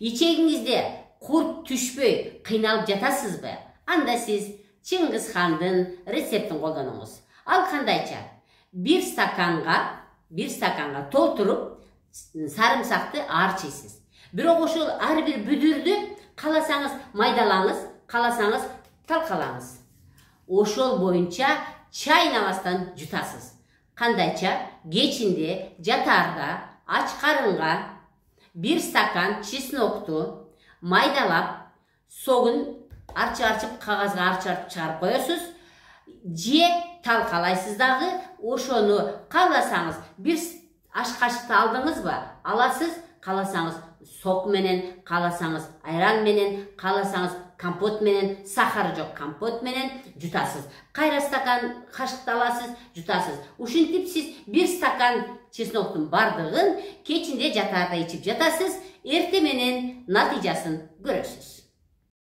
ичегиңизде курт түшпөй кыйналып жатасызбы? Анда сиз Чингиз хандын рецептин колдонуңуз. Ал кандайча? Bir стаканга толтуруп сарымсакты арчыйсыз. Бирок ошол ар бир бүдүрдү каласаңыз майдалаңыз, каласаңыз талкалаңыз. Ошол боюнча чайнабастан жутасыз. Кандайча? Кечинде жатаарда ач карынга 1 стакан чеснокту майдалап, согун арчып кагазга арчып чыгарып коесуз. Же талкалайсыз дагы, ошону кааласаңыз 1 аш кашыкты алдыңызбы? Аласыз, кааласаңыз сок менен, кааласаңыз айран менен, кааласаңыз компот менен, сахары жок компот менен жутасыз. Кайра стакан кашыкты аласыз, жутасыз. Ушинтип сиз 1 стакан чесноктун бардыгын кечинде жатаарда ичип жатасыз, эрте менен натыйжасын көрөсүз.